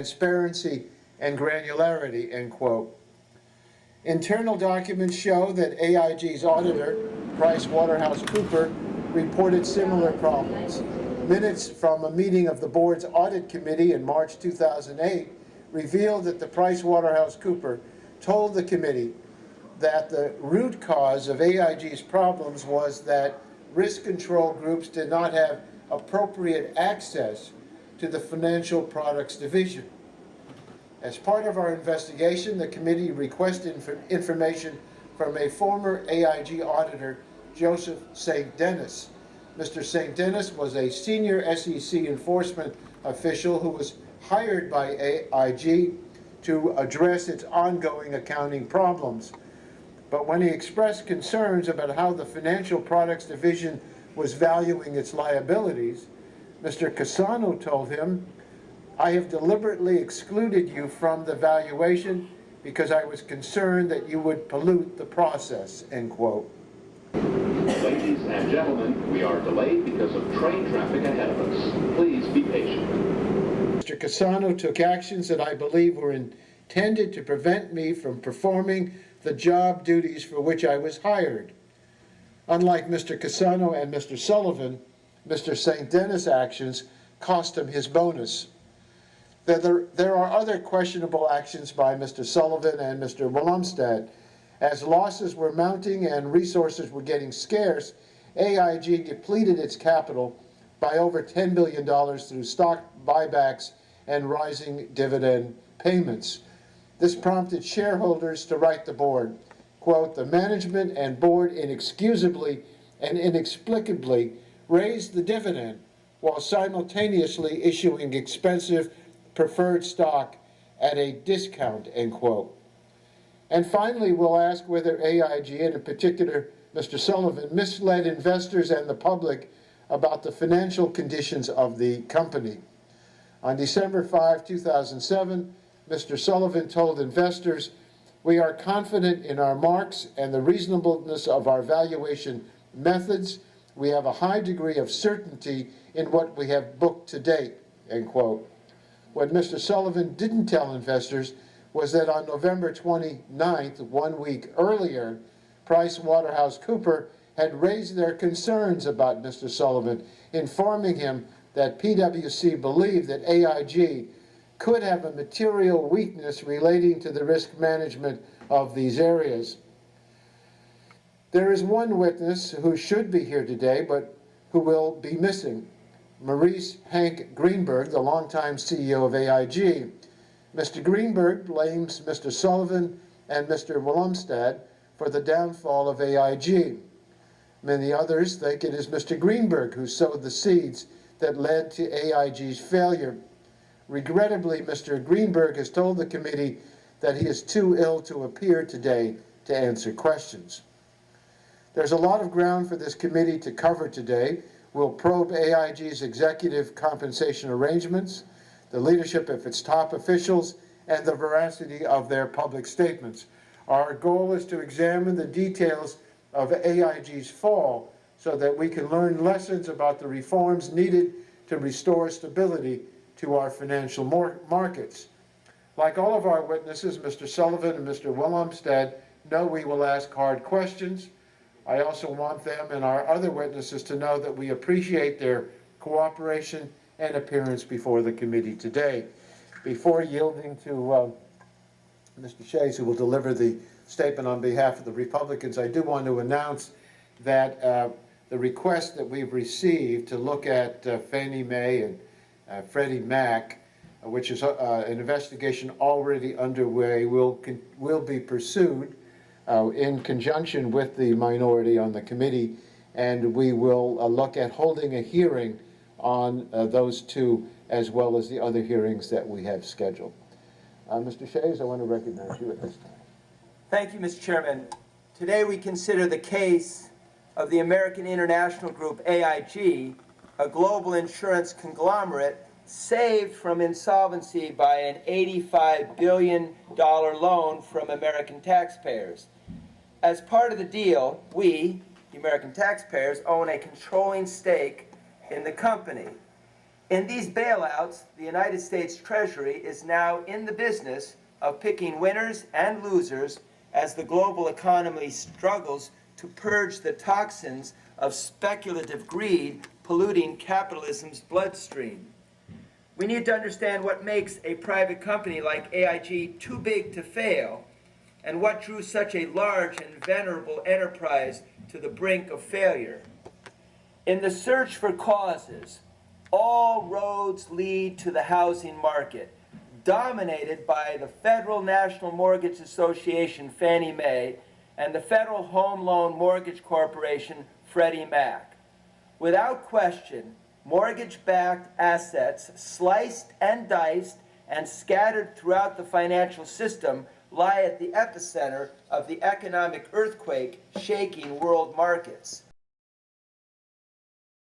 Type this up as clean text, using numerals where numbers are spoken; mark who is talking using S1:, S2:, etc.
S1: transparency and granularity, end quote. Internal documents show that AIG's auditor, PricewaterhouseCoopers, reported similar problems. Minutes from a meeting of the board's audit committee in March 2008 revealed that the PricewaterhouseCoopers told the committee that the root cause of AIG's problems was that risk control groups did not have appropriate access to the financial products division. As part of our investigation, the committee requested information from a former AIG auditor, Joseph St. Dennis. Mr. St. Dennis was a senior SEC enforcement official who was hired by AIG to address its ongoing accounting problems. But when he expressed concerns about how the financial products division was valuing its liabilities, Mr. Cassano told him, "I have deliberately excluded you from the valuation because I was concerned that you would pollute the process," end quote.
S2: Ladies and gentlemen, we are delayed because of train traffic ahead of us. Please be patient.
S1: Mr. Cassano took actions that I believe were intended to prevent me from performing the job duties for which I was hired. Unlike Mr. Cassano and Mr. Sullivan, Mr. St. Dennis' actions cost him his bonus. There are other questionable actions by Mr. Sullivan and Mr. Willemstad. As losses were mounting and resources were getting scarce, AIG depleted its capital by over $10 billion through stock buybacks and rising dividend payments. This prompted shareholders to write the board, quote, "The management and board inexcusably and inexplicably raised the dividend while simultaneously issuing expensive preferred stock at a discount," end quote. And finally, we'll ask whether AIG, and in particular Mr. Sullivan, misled investors and the public about the financial conditions of the company. On December 5, 2007, Mr. Sullivan told investors, "We are confident in our marks and the reasonableness of our valuation methods. We have a high degree of certainty in what we have booked to date," end quote. What Mr. Sullivan didn't tell investors was that on November 29th, 1 week earlier, PricewaterhouseCoopers had raised their concerns about Mr. Sullivan, informing him that PwC believed that AIG could have a material weakness relating to the risk management of these areas. There is one witness who should be here today, but who will be missing, Maurice Hank Greenberg, the longtime CEO of AIG. Mr. Greenberg blames Mr. Sullivan and Mr. Willemstad for the downfall of AIG. Many others think it is Mr. Greenberg who sowed the seeds that led to AIG's failure. Regrettably, Mr. Greenberg has told the committee that he is too ill to appear today to answer questions. There's a lot of ground for this committee to cover today. We'll probe AIG's executive compensation arrangements, the leadership of its top officials, and the veracity of their public statements. Our goal is to examine the details of AIG's fall so that we can learn lessons about the reforms needed to restore stability to our financial markets. Like all of our witnesses, Mr. Sullivan and Mr. Willemstad know we will ask hard questions. I also want them and our other witnesses to know that we appreciate their cooperation and appearance before the committee today. Before yielding to Mr. Shays, who will deliver the statement on behalf of the Republicans, I do want to announce that the request that we've received to look at Fannie Mae and Freddie Mac, which is an investigation already underway, will be pursued in conjunction with the minority on the committee, and we will look at holding a hearing on those two as well as the other hearings that we have scheduled. Mr. Shays, I want to recognize you at this time.
S3: Thank you, Mr. Chairman. Today we consider the case of the American International Group, AIG, a global insurance conglomerate saved from insolvency by an $85 billion loan from American taxpayers. As part of the deal, we, the American taxpayers, own a controlling stake in the company. In these bailouts, the United States Treasury is now in the business of picking winners and losers as the global economy struggles to purge the toxins of speculative greed polluting capitalism's bloodstream. We need to understand what makes a private company like AIG too big to fail, and what drew such a large and venerable enterprise to the brink of failure. In the search for causes, all roads lead to the housing market, dominated by the Federal National Mortgage Association, Fannie Mae, and the Federal Home Loan Mortgage Corporation, Freddie Mac. Without question, mortgage-backed assets, sliced and diced and scattered throughout the financial system, lie at the epicenter of the economic earthquake shaking world markets.